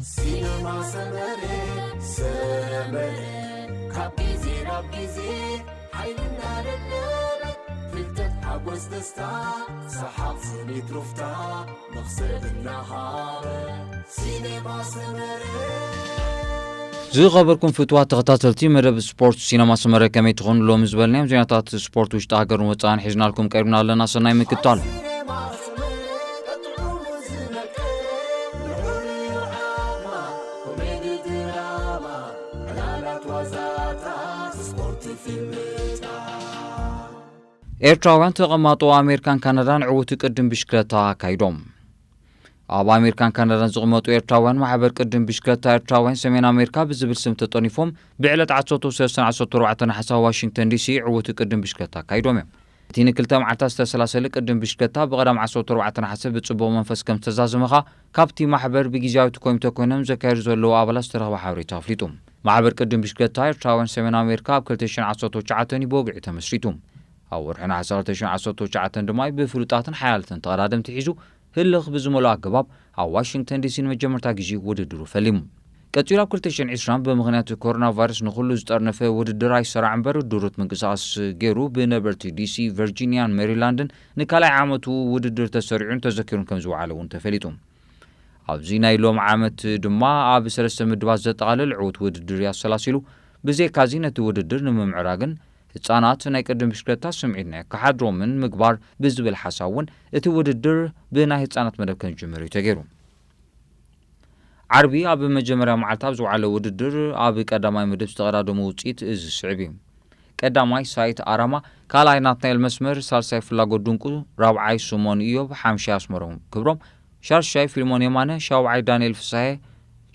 سينما سمري كابيزي رابيزي حيلنا للنبت فلتت حبوز دستا صحاب سنيت رفتا مخسر النهار سينما سمري زي خبركم فتوات تغطاتلتي مرب سبورت سينما سمرة كمي تخون لو مزبلنيم زيناتات سبورت وش تاقر وطان حجنا لكم قربنا لنا صناي مكتال ኤርትራውያን ተቐማጦ ኣሜሪካን ካናዳን ዕውት ቅድም ብሽክለታ ካይዶም ኣብ ኣሜሪካን ካናዳን ዝቕመጡ ኤርትራውያን ማሕበር ቅድም ብሽክለታ ኤርትራውያን ሰሜን ኣሜሪካ ብዝብል ስም ተጠኒፎም ብዕለት 13-14 ሓሳብ ዋሽንግተን ዲሲ ዕውት ቅድም ብሽክለታ ካይዶም እዮም እቲ ንክልተ መዓልታት ዝተሰላሰለ ቅድም ብሽክለታ ብቐዳም 14 ሓሳብ ብጽቡቕ መንፈስ ከም ዝተዛዘመኻ ካብቲ ማሕበር ብጊዜያዊ ኮሚቴ ኮይኖም ዘካይዱ ዘለዉ ኣባላት ዝተረኸበ ሓበሬታ ኣፍሊጡ ማሕበር ቅድም ብሽክለታ ኤርትራውያን ሰሜን ኣሜሪካ ኣብ 2019 ብወግዒ ተመስሪቱ ኣብ ወርሒ ናሕሲ 2019 ድማ ብፍሉጣትን ሓያልትን ተቐዳደምቲ ሒዙ ህልኽ ብዝመልኦ ኣገባብ ኣብ ዋሽንግተን ዲሲ ንመጀመርታ ግዜ ውድድሩ ፈሊሙ ቀፂሉ ኣብ 2020 ብምኽንያት ኮሮና ቫይረስ ንኹሉ ዝጠርነፈ ውድድር ኣይሰራዕ እምበር ድሩት ምንቅስቓስ ገይሩ ብነበርቲ ዲሲ ቨርጂኒያን ሜሪላንድን ንካልኣይ ዓመቱ ውድድር ተሰሪዑን ተዘኪሩን ከም ዝወዓለ እውን ተፈሊጡ ኣብዚ ናይ ሎም ዓመት ድማ ኣብ 3 ምድባት ዘጠቓልል ዕውት ውድድር ያሰላሲሉ ብዘይካዚ ነቲ ውድድር ንምምዕራግን ህጻናት ናይ ቅድም ብሽክለታ ስምዒት ናይ ካሓድሮምን ምግባር ብዝብል ሓሳብ እውን እቲ ውድድር ብናይ ህጻናት መደብ ከንጅምር እዩ ተገይሩ ዓርቢ ኣብ መጀመርያ መዓልቲ ኣብ ዝወዓለ ውድድር ኣብ ቀዳማይ ምድብ ዝተቐዳደሙ ውፅኢት እዚ ስዕብ እዩ ቀዳማይ ሳይት ኣራማ ካልኣይ ናትናኤል መስመር ሳልሳይ ፍላጎት ድንቁ ራብዓይ ስሞን ኢዮብ ሓምሻይ ኣስመሮም ክብሮም ሻርሻይ ፊልሞን የማነ ሻውዓይ ዳንኤል ፍሳሐ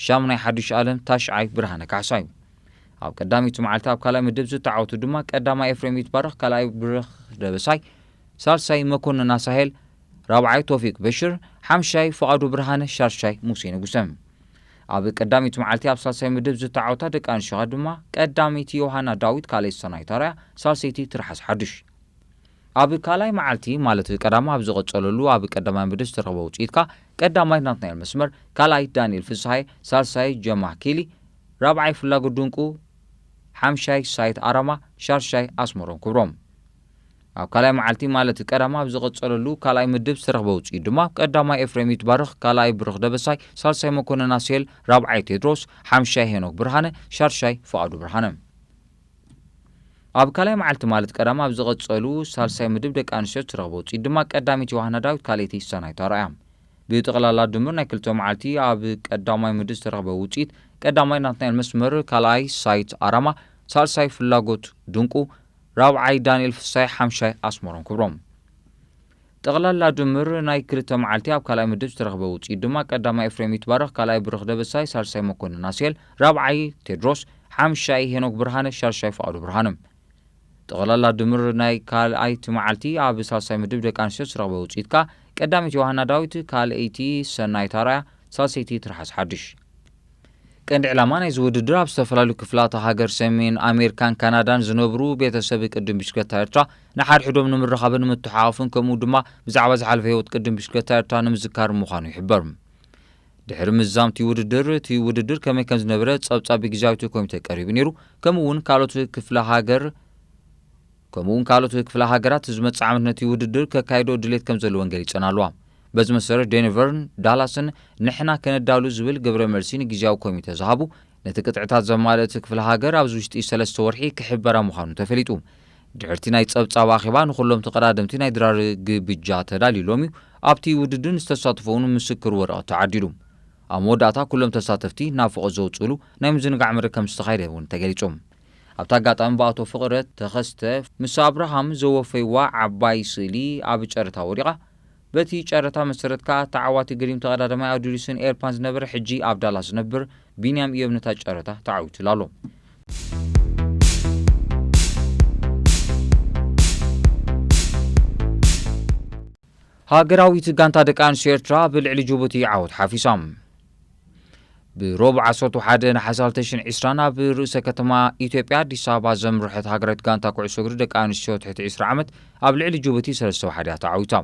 ሻምናይ ሓዱሽ ዓለም ታሽዓይ ብርሃነ ካሕሳይ ኣብ ቀዳሚት መዓልቲ ኣብ ካልኣይ ምድብ ዝተዓወቱ ድማ ቀዳማይ ኤፍሬም ይትባረኽ ካልኣይ ብርኽ ደበሳይ ሳልሳይ መኮንን ኣሳሄል ራብዓይ ቶፊቅ በሽር ሓምሻይ ፍቓዱ ብርሃነ ሻርሻይ ሙሴ ንጉሰም ኣብ ቀዳሚት መዓልቲ ኣብ ሳልሳይ ምድብ ዝተዓወታ ደቂ ኣንስትዮ ድማ ቀዳሚት ዮሃና ዳዊት ካልኣይ ሰናይት ኣርኣያ ሳልሰይቲ ትርሓስ ሓዱሽ ኣብ ካልኣይ መዓልቲ ማለት ቀዳማ ኣብ ዝቐጸለሉ ኣብ ቀዳማይ ምድብ ዝተረኸበ ውፅኢትካ ቀዳማይ ናትናኤል መስመር ካልኣይ ዳንኤል ፍስሐ ሳልሳይ ጀማህ ኬሊ ራብዓይ ፍላጎት ድንቁ ሓምሻይ ሳይት ኣራማ ሻርሻይ ኣስመሮም ክብሮም ኣብ ካልኣይ መዓልቲ ማለት ቀዳማ ኣብ ዝቐጸለሉ ካልኣይ ምድብ ዝተረኸበ ውፅኢት ድማ ቀዳማይ ኤፍሬም ይትባረኽ ካልኣይ ብርኽ ደበሳይ ሳልሳይ መኮንን ኣስሄል ራብዓይ ቴድሮስ ሓምሻይ ሄኖክ ብርሃነ ሻርሻይ ፍቓዱ ብርሃነ ኣብ ካልኣይ መዓልቲ ማለት ቀዳማ ኣብ ዝቐጸሉ ሳልሳይ ምድብ ደቂ ኣንስትዮ ዝተረኸበ ውፅኢት ድማ ቀዳሚት ዮሃና ዳዊት ካልአይቲ ሰናይት ኣርኣያ ብጥቕላላ ድምር ናይ ክልተ መዓልቲ ኣብ ቀዳማይ ምድብ ዝተረኸበ ውፅኢት ቀዳማይ ናትናኤል መስመር ካልኣይ ሳይት ኣራማ ሳልሳይ ፍላጎት ድንቁ ራብዓይ ዳንኤል ፍሳይ ሓምሻይ ኣስመሮም ክብሮም ጠቕላላ ድምር ናይ ክልተ መዓልቲ ኣብ ካልኣይ ምድብ ዝተረኸበ ውፅኢት ድማ ቀዳማይ ኤፍሬም ይትባረኽ ካልኣይ ብርኽ ደበሳይ ሳልሳይ መኮንን ኣስሄል ራብዓይ ቴድሮስ ሓምሻይ ሄኖክ ብርሃነ ሻርሻይ ፍቓዱ ብርሃነ ጠቕላላ ድምር ናይ ካልኣይቲ መዓልቲ ኣብ ሳልሳይ ምድብ ደቂ ኣንስትዮ ዝተረኸበ ውፅኢትካ ቀዳሚት ዮሃና ዳዊት ካልአይቲ ሰናይት ኣርኣያ ሳልሰይቲ ትርሓስ ሓዱሽ ቀንዲ ዕላማ ናይ ዝውድድር ኣብ ዝተፈላለዩ ክፍላት ሃገር ሰሜን ኣሜሪካን ካናዳን ዝነብሩ ቤተሰብ ቅድም ብሽክለታ ኤርትራ ንሓድሕዶም ንምርኻብን ምትሓሓፉን ከምኡ ድማ ብዛዕባ ዝሓለፈ ህይወት ቅድም ብሽክለታ ኤርትራ ንምዝካር ምዃኑ ይሕበር ድሕሪ ምዛም እቲ ውድድር ከመይ ከም ዝነበረ ጸብጻብ ብጊዜያዊ ኮሚቴ ቀሪቡ ነይሩ ከምኡውን ካልኦት ክፍለ ሃገራት ዝመጽእ ዓመት ነቲ ውድድር ከካይዶ ድሌት ከም ዘለወን ገሊጸን ኣለዋ በዚ መሰረት ዴንቨርን ዳላስን ንሕና ከነዳሉ ዝብል ግብረ መልሲ ንጊዜያዊ ኮሚቴ ዝሃቡ ነቲ ቅጥዕታት ዘማልእቲ ክፍለ ሃገር ኣብዚ ውሽጢ 3 ወርሒ ክሕበራ ምዃኑ ተፈሊጡ ድሕርቲ ናይ ጸብጻብ ኣኼባ ንኹሎም ተቐዳደምቲ ናይ ድራር ግብጃ ተዳሊሎም እዩ ኣብቲ ውድድር ዝተሳተፈውን ምስክር ወረቐት ተዓዲሉ ኣብ መወዳእታ ኩሎም ተሳተፍቲ ናብ ፍቕረት ዘውፅሉ ናይ ምዝንጋዕ መድረክ ከም ዝተኻየደ እውን ተገሊጾም ኣብቲ ኣጋጣሚ ብኣቶ ፍቕረት ተኸስተ ምስ ኣብርሃም ዘወፈይዋ ዓባይ ስእሊ ኣብ ጨረታ ወዲቓ በቲ ጨረታ መሰረትካ ተዓዋቲ ግሪም ተቐዳዳማይ ኣውዲሪስን ኤርፓን ዝነበረ ሕጂ ኣብ ዳላስ ዝነብር ቢንያም ኢዮብ ነታ ጨረታ ተዓዊቱ ኣሎ ሃገራዊት ጋንታ ደቂ ኣንስትዮ ኤርትራ ብልዕሊ ጅቡቲ ዓወት ሓፊሶም ብሮብዕ 11 ናሕሲ 2020 ኣብ ርእሰ ከተማ ኢትዮጵያ ኣዲስ ኣበባ ዘምርሐት ሃገራዊት ጋንታ ኩዕሶ እግሪ ደቂ ኣንስትዮ ትሕቲ 20 ዓመት ኣብ ልዕሊ ጅቡቲ 3-1 ተዓዊታ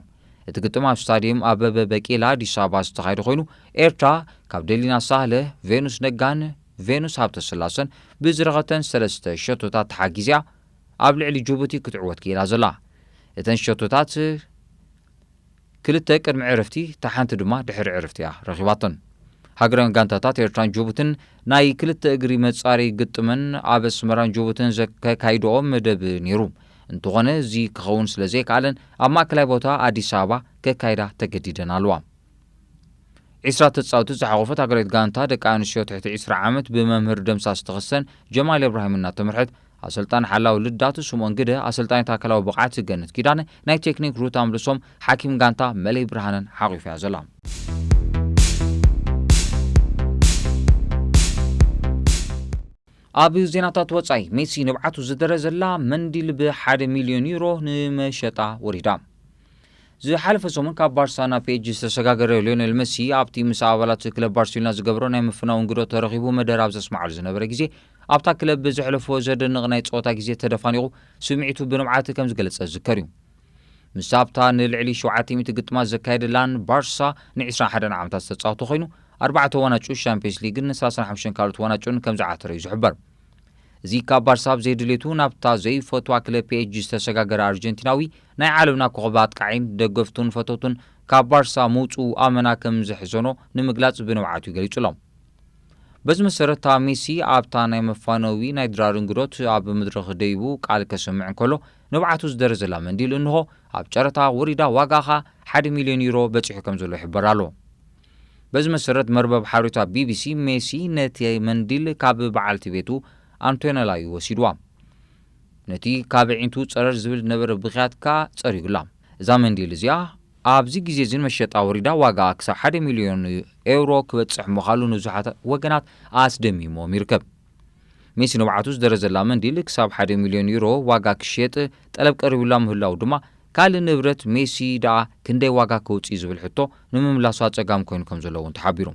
እቲ ግጥም ኣብ ስታዲየም ኣበበ ቢቂላ ኣዲስ ኣበባ ዝተኻየደ ኮይኑ ኤርትራ ካብ ደሊና ሳህለ ቬኑስ ነጋን ቬኑስ ሃብተስላሰን ብዝረኸተን 3 ሸቶታት ተሓጊዝያ ኣብ ልዕሊ ጅቡቲ ክትዕወት ክኢላ ዘላ እተን ሸቶታት ክልተ ቅድሚ ዕረፍቲ ታሓንቲ ድማ ድሕሪ ዕረፍቲ እያ ረኺባተን ሃገራውያን ጋንታታት ኤርትራን ጅቡትን ናይ ክልተ እግሪ መጻሪ ግጥምን ኣብ ኣስመራን ጅቡትን ዘካይድኦም መደብ ነይሩ እንተኾነ እዚ ክኸውን ስለ ዘይከኣለን ኣብ ማእከላይ ቦታ ኣዲስ ኣበባ ከካይዳ ተገዲደን ኣለዋ 20 ተጻወቲ ዝሓቆፈት ሃገራዊት ጋንታ ደቂ ኣንስትዮ ትሕቲ 20 ዓመት ብመምህር ደምሳስ ተኸሰን ጀማል ኢብራሂም እናተመርሐት ኣሰልጣን ሓላው ልዳቱ ስምዖን ግደ ኣሰልጣኒት ኣካላዊ ብቕዓት ገነት ኪዳነ ናይ ቴክኒክ ሩት ኣምልሶም ሓኪም ጋንታ መለይ ብርሃንን ሓቂፋ ዘላ ኣብ ዜናታት ወጻኢ ሜሲ ንብዓቱ ዝደረዘላ መንዲል ብ1 ሚልዮን ዩሮ ንመሸጣ ወሪዳ ዝሓለፈ ሰሙን ካብ ባርሳ ናብ ፒኤስጂ ዝተሰጋገረ ሊዮኔል ሜሲ ኣብቲ ምስ ኣባላት ክለብ ባርሴሎና ዝገብሮ ናይ ምፍናው እንግዶ ተረኺቡ መደር ኣብ ዘስማዓሉ ዝነበረ ግዜ ኣብታ ክለብ ዘሕለፎ ዘደንቕ ናይ ፀወታ ግዜ ተደፋኒቑ ስምዒቱ ብንብዓት ከም ዝገለጸ ዝከር እዩ ምስ ኣብታ ንልዕሊ 700 ግጥማት ዘካየደላን ባርሳ ን21 ዓመታት ዝተጻወተ ኮይኑ 4 ዋናጩ ሻምፒዮንስ ሊግን 35 ካልኦት ዋናጩን ከም ዝዓተረ እዩ ዝሕበር እዚ ካብ ባርሳ ብዘይድሌቱ ናብታ ዘይፈትዋ ክለብ ፒኤስጂ ዝተሰጋገረ ኣርጀንቲናዊ ናይ ዓለምና ኮኸብ ኣጥቃዒን ደገፍቱን ፈተውቱን ካብ ባርሳ ምውፁኡ ኣመና ከም ዘሕዘኖ ንምግላጽ ብንብዓቱ ገሊጹሎም በዚ መሰረት ሜሲ ኣብታ ናይ መፋነዊ ናይ ድራር እንግዶት ኣብ መድረኽ ደይቡ ቃል ከስምዕ እንከሎ ንብዓቱ ዝደረዘላ መንዲል እንሆ ኣብ ጨረታ ወሪዳ ዋጋኻ 1 ሚልዮን ዩሮ በፂሑ ከም ዘሎ ይሕበር ኣሎ በዚ መሰረት መርበብ ሓበሬታ ቢቢሲ ሜሲ ነቲ መንዲል ካብ በዓልቲ ቤቱ አንቶኔላ ወሲድዋ ነቲ ካብ ዒንቱ ጸረር ዝብል ነበረ ብኽያትካ ጸሪጉላ እዛ መንዲል እዚኣ ኣብዚ ግዜ ዝን መሸጣ ወሪዳ ዋጋ ክሳብ 1 ሚልዮን ዩሮ ክበጽሕ ምዃኑ ንብዙሓት ወገናት ኣስደሚሞም ይርከብ ሜሲ ንብዓቱ ዝደረዘላ መንዲል ክሳብ 1 ሚልዮን ዩሮ ዋጋ ክሸጥ ጠለብ ቀሪቡላ ምህላው ድማ ካልእ ንብረት ሜሲ ደኣ ክንደይ ዋጋ ከውፅእ ዝብል ሕቶ ንምምላሱ ኣጸጋም ኮይኑ ከም ዘሎ እውን ተሓቢሩ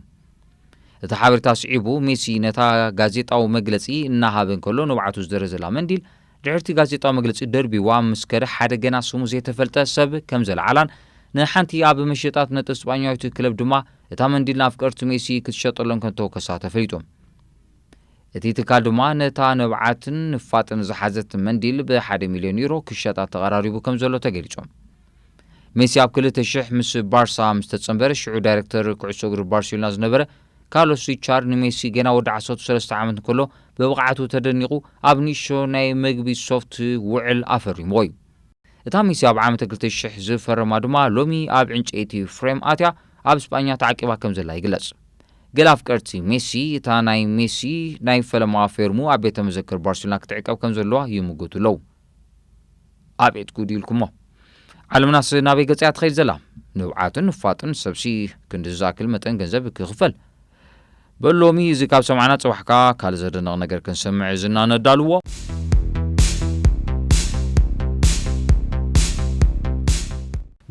እቲ ሓበሬታ ስዒቡ ሜሲ ነታ ጋዜጣዊ መግለጺ እናሃበ እንከሎ ንብዓቱ ዝደረዘላ መንዲል ድሕርቲ ጋዜጣዊ መግለጺ ደርቢዋ ምስ ከደ ሓደ ገና ስሙ ዘይተፈልጠ ሰብ ከም ዘለዓላን ንሓንቲ ኣብ መሸጣት ነጥብ እስጳኛዊት ክለብ ድማ እታ መንዲል ናፍቀርቲ ሜሲ ክትሸጠሎም ከንተወከሳ ተፈሊጦም እቲ ትካል ድማ ነታ ንብዓትን ንፋጥን ዝሓዘት መንዲል ብ1 ሚልዮን ዩሮ ክሸጣ ተቐራሪቡ ከም ዘሎ ተገሊጾም ሜሲ ኣብ 2000 ምስ ባርሳ ምስ ተጸንበረ ሽዑ ዳይሬክተር ኩዕሶ እግሪ ባርሴሎና ዝነበረ ካርሎስ ሪቻርድ ንሜሲ ገና ወዲ 13 ዓመት እንከሎ ብብቕዓቱ ተደኒቑ ኣብ ኒሾ ናይ መግቢ ሶፍት ውዕል ኣፈሪሙ እዩ እታ ሜሲ ኣብ ዓመት 2000 ዝፈረማ ድማ ሎሚ ኣብ ዕንጨይቲ ፍሬም ኣትያ ኣብ እስጳኛ ተዓቂባ ከም ዘላ ይግለጽ ገለ ኣፍቀርቲ ሜሲ እታ ናይ ሜሲ ናይ ፈለማ ፈርሙ ኣብ ቤተ መዘክር ባርሴሎና ክትዕቀብ ከም ዘለዋ ይምግቱ ኣለው ኣብ ኤት ጉዲ ኢልኩሞ ዓለምናስ ናበይ ገጽ እያ ትኸይድ ዘላ ንብዓትን ንፋጥን ሰብሲ ክንዲ ዝኣክል መጠን ገንዘብ ክኽፈል በሎሚ እዚ ካብ ሰማዕና ጽባሕካ ካል ዘደነቕ ነገር ክንሰምዕ ዝና ነዳልዎ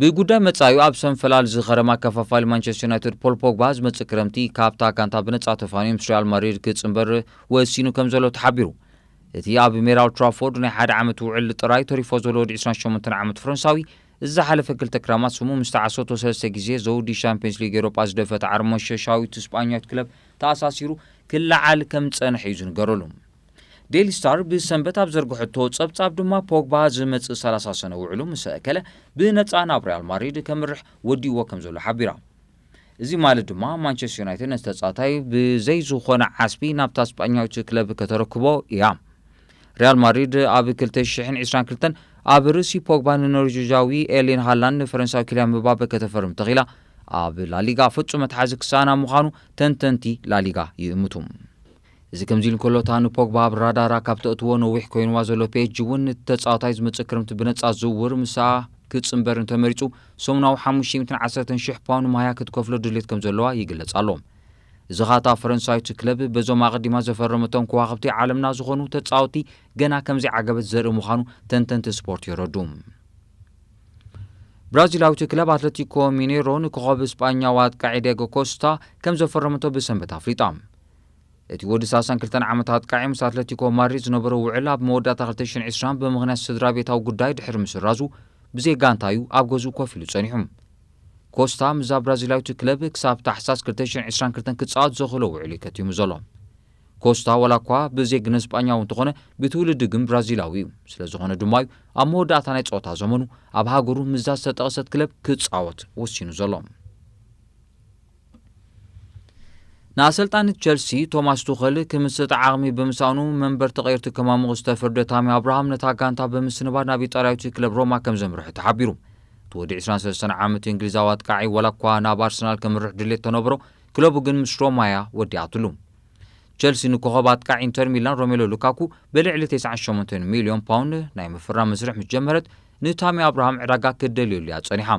ብጉዳይ መጻዩ ኣብ ሰንፈላል ዝኸረማ ከፋፋሊ ማንቸስተር ዩናይትድ ፖል ፖግባ ዝመጽእ ክረምቲ ካብታ ጋንታ ብነጻ ተፋንዩ ምስ ሪያል ማድሪድ ክጽንበር ወሲኑ ከም ዘሎ ተሓቢሩ እቲ ኣብ ሜዳ ኦልድ ትራፎርድ ናይ 1 ዓመት ውዕል ጥራይ ተሪፎ ዘሎ ወዲ 28 ዓመት ፍረንሳዊ ዝሓለፈ ክልተ ክራማት ስሙ ምስ ተዓሰቶ 3 ግዜ ዘውዲ ሻምፒዮንስ ሊግ ኤውሮጳ ዝደፈተ ዓርሞሸሻዊት እስጳኛዊት ክለብ ተኣሳሲሩ ክለዓል ከም ጸንሐ እዩ ዝንገረሉ ዴይሊ ስታር ብሰንበት ኣብ ዘርግሕቶ ጸብጻብ ድማ ፖግባ ዝመጽእ 30 ሰነ ውዕሉ ምስ ኣከለ ብነጻ ናብ ሪያል ማድሪድ ከምርሕ ወዲዎ ከም ዘሎ ሓቢራ እዚ ማለት ድማ ማንቸስተር ዩናይትድ ነስተጻታይ ብዘይ ዝኾነ ዓስቢ ናብታ እስጳኛዊት ክለብ ከተረክቦ እያ ሪያል ማድሪድ ኣብ 2022 ኣብ ርእሲ ፖግባ ንኖርዌጃዊ ኤርሊንግ ሃላንድ ፈረንሳዊ ኪልያን ምባፔ ከተፈርም ተኺላ ኣብ ላሊጋ ፍጹም መትሓዚ ክሳና ምዃኑ ተንተንቲ ላሊጋ ይእምቱ እዚ ከምዚ ኢሉ እንከሎ እታ ንፖግባ ኣብ ራዳራ ካብ ተእትዎ ነዊሕ ኮይንዋ ዘሎ ፒኤስጂ እውን ተጻዋታይ ዝመጽእ ክረምቲ ብነጻ ዝውውር ምሳ ክጽንበር እንተመሪጹ ሰሙናዊ 510,000 ፓውንድ ማያ ክትከፍሎ ድሌት ከም ዘለዋ ይግለጽ ኣሎ እዚ ኻታ ፈረንሳዊት ክለብ በዞም ኣቐዲማ ዘፈረመቶም ከዋኽብቲ ዓለምና ዝኾኑ ተጻወቲ ገና ከምዚ ዓገበት ዘርኢ ምዃኑ ተንተንቲ ስፖርት ይረዱ ብራዚላዊት ክለብ አትሌቲኮ ሚኔሮ ንኮኸብ እስጳኛዊ አጥቃዒ ዲየጎ ኮስታ ከም ዘፈረመቶ ብሰንበት ኣፍሊጣ እቲ ወዲ 32 ዓመት አጥቃዒ ምስ አትሌቲኮ ማድሪድ ዝነበረ ውዕል ኣብ መወዳእታ 2020 ብምኽንያት ስድራ ቤታዊ ጉዳይ ድሕሪ ምስራዙ ብዘይ ጋንታዩ ኣብ ገዝኡ ኮፍ ኢሉ ጸኒሑ ኮስታ ምዛ ብራዚላዊት ክለብ ክሳብ ታሕሳስ 2022 ክጻወት ዘኽእሎ ውዕል ከቲሙ ዘሎ ኮስታ ወላ እኳ ብዜግነት እስጳኛዊ እንተኾነ ብትውልድ ግን ብራዚላዊ እዩ ስለዝኾነ ድማ ኣብ መወዳእታ ናይ ጸወታ ዘመኑ ኣብ ሃገሩ ምዛ ዝተጠቕሰት ክለብ ክጻወት ወሲኑ ዘሎ ንኣሰልጣኒ ቸልሲ ቶማስ ቱኸል ክምስጥ ዓቕሚ ብምሳኑ መንበር ተቐይርቲ ከማምቕ ዝተፈርደ ታሚ ኣብርሃም ነታ ጋንታ ብምስንባድ ናብ ኢጣልያዊት ክለብ ሮማ ከም ዘምርሕ ተሓቢሩ ትወዲ 23 ዓመት እንግሊዛዊ ኣጥቃዒ ወላ እኳ ናብ ኣርሰናል ከምርሕ ድሌት ተነብሮ ክለቡ ግን ምስ ሮማያ ወዲኣትሉ ቸልሲ ንኮኸብ ኣጥቃዒ ኢንተር ሚላን ሮሜሎ ሉካኩ ብልዕሊ 98 ሚልዮን ፓውንድ ናይ ምፍራም መስርሕ ምስ ጀመረት ንታሚ ኣብርሃም ዕዳጋ ክደልየሉ እያ ጸኒሓ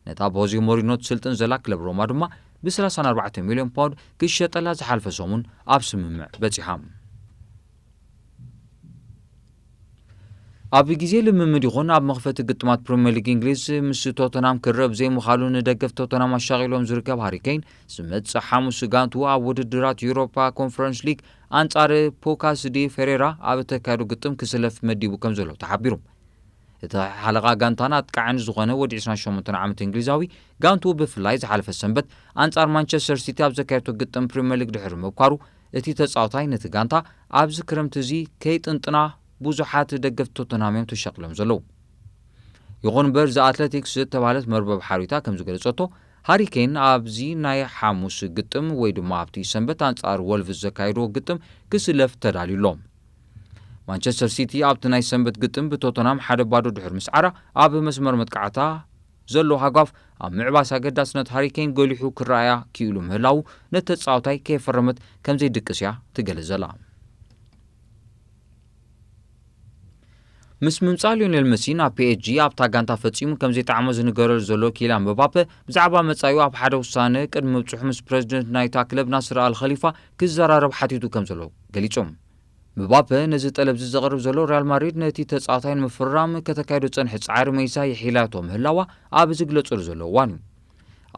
ነታ ብሆዜ ሞሪኖ ትስልጥን ዘላ ክለብ ሮማ ድማ ብ34 ሚልዮን ፓውንድ ክሸጠላ ዝሓልፈ ሰሙን ኣብ ስምምዕ በፂሓ ኣብ ግዜ ልምምድ ይኹን ኣብ መኽፈቲ ግጥማት ፕሪምየር ሊግ እንግሊዝ ምስ ቶተናም ክረብ ዘይምኻሉ ንደገፍ ቶተናም ኣሻቒሎም ዝርከብ ሃሪኬን ዝመጽእ ሐሙስ ጋንቱ ኣብ ውድድራት ዩሮፓ ኮንፈረንስ ሊግ ኣንጻር ፖካስ ዲ ፌሬራ ኣብ ተካይዶ ግጥም ክስለፍ መዲቡ ከም ዘሎ ተሓቢሩ እቲ ሓለቓ ጋንታን ኣጥቃዕን ዝኾነ ወዲ 28 ዓመት እንግሊዛዊ ጋንቱ ብፍላይ ዝሓለፈ ሰንበት ኣንጻር ማንቸስተር ሲቲ ኣብ ዘካየቶ ግጥም ፕሪምየር ሊግ ድሕሪ ምብኳሩ እቲ ተጻዋታይ ነቲ ጋንታ ኣብዚ ክረምቲ እዚ ከይጥንጥና ብዙሓት ደገፍቲ ቶተንሃም ተሸቕሎም ዘለዉ ይኹን እምበር ዘኣትሌቲክስ ዝተባህለት መርበብ ሓሪታ ከም ዝገለጸቶ ሃሪኬን ኣብዚ ናይ ሐሙስ ግጥም ወይ ድማ ኣብቲ ሰንበት ኣንጻር ወልቭስ ዘካይዶ ግጥም ክስለፍ ተዳልዩሎም ማንቸስተር ሲቲ ኣብቲ ናይ ሰንበት ግጥም ብቶተንሃም 1-0 ድሕሪ ምስዓራ ኣብ መስመር መጥቃዕታ ዘሎ ሃጓፍ ኣብ ምዕባስ ኣገዳስነት ሃሪኬን ገሊሑ ክረኣያ ክኢሉ ምህላው ነቲ ተጻዋታይ ከይፈረመት ከም ዘይድቅስ እያ ትገልጽ ዘላ ምስ ምምጻእ ሊዮኔል መሲ ናብ ፒኤስጂ ኣብታ ጋንታ ፈጺሙ ከም ዘይጣዕሞ ዝንገረሉ ዘሎ ኪልያን ምባፔ ብዛዕባ መጻዩ ኣብ ሓደ ውሳነ ቅድሚ ምብጽሑ ምስ ፕረዚደንት ናይታ ክለብ ናስር አልኸሊፋ ክዘራረብ ሓቲቱ ከም ዘሎ ገሊጾም ምባፔ ነዚ ጠለብ ዘቕርብ ዘሎ ሪያል ማድሪድ ነቲ ተጻዋታይ ንምፍራም ከተካይዶ ጸንሒ ጻዕሪ መይሳ የሒላቶ ምህላዋ ኣብ ዝግለጸሉ ዘሎ እዋን እዩ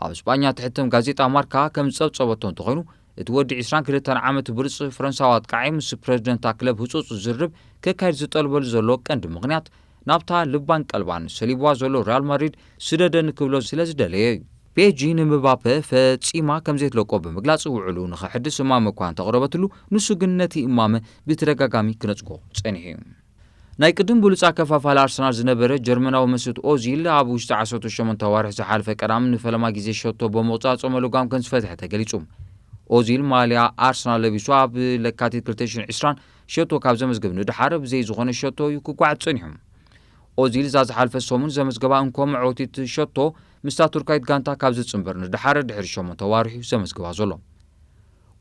ኣብ እስጳኛ ትሕተም ጋዜጣ ማርካ ከም ዝጸብጸበቶ እንተኾይኑ እቲ ወዲ 22 ዓመት ብርጽ ፈረንሳዊ ኣጥቃዒ ምስ ፕረዚደንታ ክለብ ህጹጽ ዝርብ ከካይድ ዝጠልበሉ ዘሎ ቀንዲ ምኽንያት ናብታ ልባን ቀልባን ሰሊብዋ ዘሎ ሪያል ማድሪድ ስደደን ክብሎ ስለ ዝደለየ እዩ ፒኤስጂ ንምባፔ ፈጺማ ከም ዘይትለቆ ብምግላጽ ውዕሉ ንኽሕድስ እማመ እኳ እንተቕረበትሉ ንሱ ግን ነቲ እማመ ብተደጋጋሚ ክነጽጎ ጸኒሑ እዩ ናይ ቅድም ብሉጻ ከፋፋሊ ኣርሰናል ዝነበረ ጀርመናዊ መስት ኦዚል ኣብ ውሽጢ 18 ዋርሒ ዝሓለፈ ቀዳም ንፈለማ ግዜ ሸቶ ብምቕጻጽ መለጓም ከም ዝፈትሐ ተገሊጹ ኦዚል ማልያ ኣርሰናል ለቢሱ ኣብ ለካቲት 2020 ሸቶ ካብ ዘመዝገብ ንድሓር ብዘይ ዝኾነ ሸቶ እዩ ክጓዓዝ ጸኒሑ ኦዚል ዝሓለፈ ሰሙን ዘመዝገባ እንኮም ዓወቲት ሸቶ ምስታ ቱርካዊት ጋንታ ካብ ዝጽንበር ንድሓር ድሕሪ 8 ዋርሒ ዘመዝገባ ዘሎ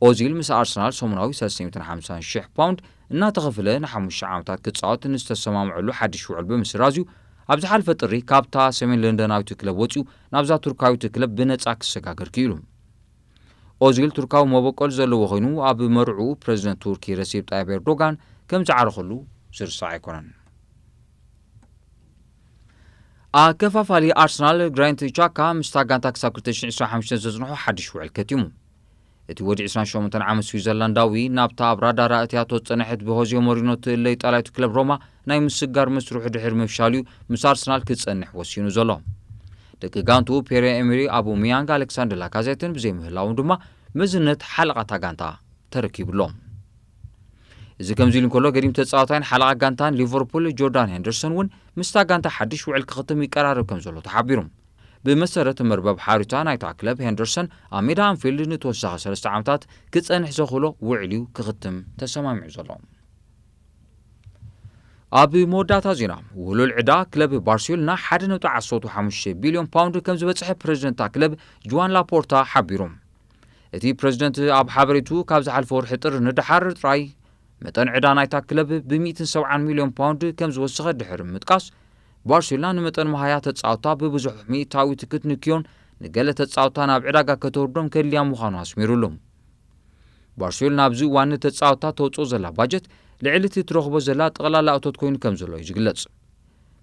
ኦዚል ምስ ኣርሰናል ሰሙናዊ 350,000 ፓውንድ እናተኸፍለ ን5 ዓመታት ክጻወት ንዝተሰማምዐሉ ሓድሽ ውዕል ብምስራዝዩ ኣብ ዝሓለፈ ጥሪ ካብታ ሰሜን ለንደናዊት ክለብ ወፂኡ ናብዛ ቱርካዊት ክለብ ብነጻ ክሰጋገር ክኢሉ ኦዚል ቱርካዊ መበቆል ዘለዎ ኮይኑ ኣብ መርዑ ፕረዚደንት ቱርኪ ረሲብ ጣይብ ኤርዶጋን ከም ዝዓረኸሉ ዝርሳዕ ኣይኮነን ኣከፋፋሊ ኣርሰናል ግራኒት ቻካ ምስታ ጋንታ ክሳብ 2025 ዘጽንሖ ሓድሽ ውዕል ከቲሙ እቲ ወዲ 28 ዓመት ስዊዘርላንዳዊ ናብታ ኣብ ራዳር ኣእትያቶ ጸንሐት ብሆዜ ሞሪኖ ትእለ ኢጣልያዊት ክለብ ሮማ ናይ ምስጋር መስርሑ ድሕሪ ምፍሻልዩ ምስ ኣርሰናል ክጸንሕ ወሲኑ ዘሎ ደቂ ጋንቱ ፒየር ኤሜሪ አቡሜያንግ ኣሌክሳንደር ላካዜትን ብዘይ ምህላውን ድማ መዝነት ሓለቓታ ጋንታ ተረኪብሎም እዚ ከምዚ ኢሉ እንከሎ ገዲም ተጻዋታይን ሓለቓ ጋንታን ሊቨርፑል ጆርዳን ሄንደርሰን እውን ምስታ ጋንታ ሓድሽ ውዕል ክኽትም ይቀራረብ ከም ዘሎ ተሓቢሮም ብመሰረት መርበብ ሓሪታ ናይታ ክለብ ሄንደርሰን ኣብ ሜዳ አንፊልድ ንተወሳኺ 3 ዓመታት ክጸንሕ ዘኽእሎ ውዕል እዩ ክኽትም ተሰማሚዑ ዘሎ ኣብ መወዳእታ ዜና ውሉል ዕዳ ክለብ ባርሴሎና 1.15 ቢልዮን ፓውንድ ከም ዝበጽሐ ፕረዚደንታ ክለብ ጆዋን ላፖርታ ሓቢሮም እቲ ፕረዚደንት ኣብ ሓበሬቱ ካብ ዝሓለፈ ወርሒ ጥር ንድሓር ጥራይ መጠን ዕዳ ናይታ ክለብ ብ170 ሚልዮን ፓውንድ ከም ዝወሰኸ ድሕሪ ምጥቃስ ባርሴሎና ንመጠን መሃያ ተጻውታ ብብዙሕ ሚእታዊ ትክት ንክዮን ንገለ ተጻውታ ናብ ዕዳጋ ከተወርዶም ከድልያ ምዃኑ ኣስሚሩሎም ባርሴሎና ኣብዚ እዋን ተጻውታ ተውፅኦ ዘላ ባጀት ልዕሊ እቲ ትረኽቦ ዘላ ጠቕላላ እቶት ኮይኑ ከም ዘሎ እዩ ዝግለጽ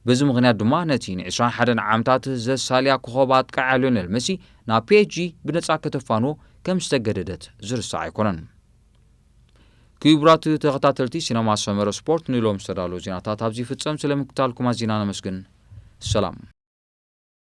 በዚ ምኽንያት ድማ ነቲ ን21 ዓመታት ዘሳልያ ኮኸብ ኣጥቃዒ ሊዮኔል መሲ ናብ ፒኤስጂ ብነጻ ከተፋንዎ ከም ዝተገደደት ዝርሳዕ ኣይኮነን ክቡራት ተኸታተልቲ ሲነማ ሰመረ ስፖርት ንሎም ዝተዳለዉ ዜናታት ኣብዚ ፍጸም ስለምክታልኩም ኣዝና ነመስግን ሰላም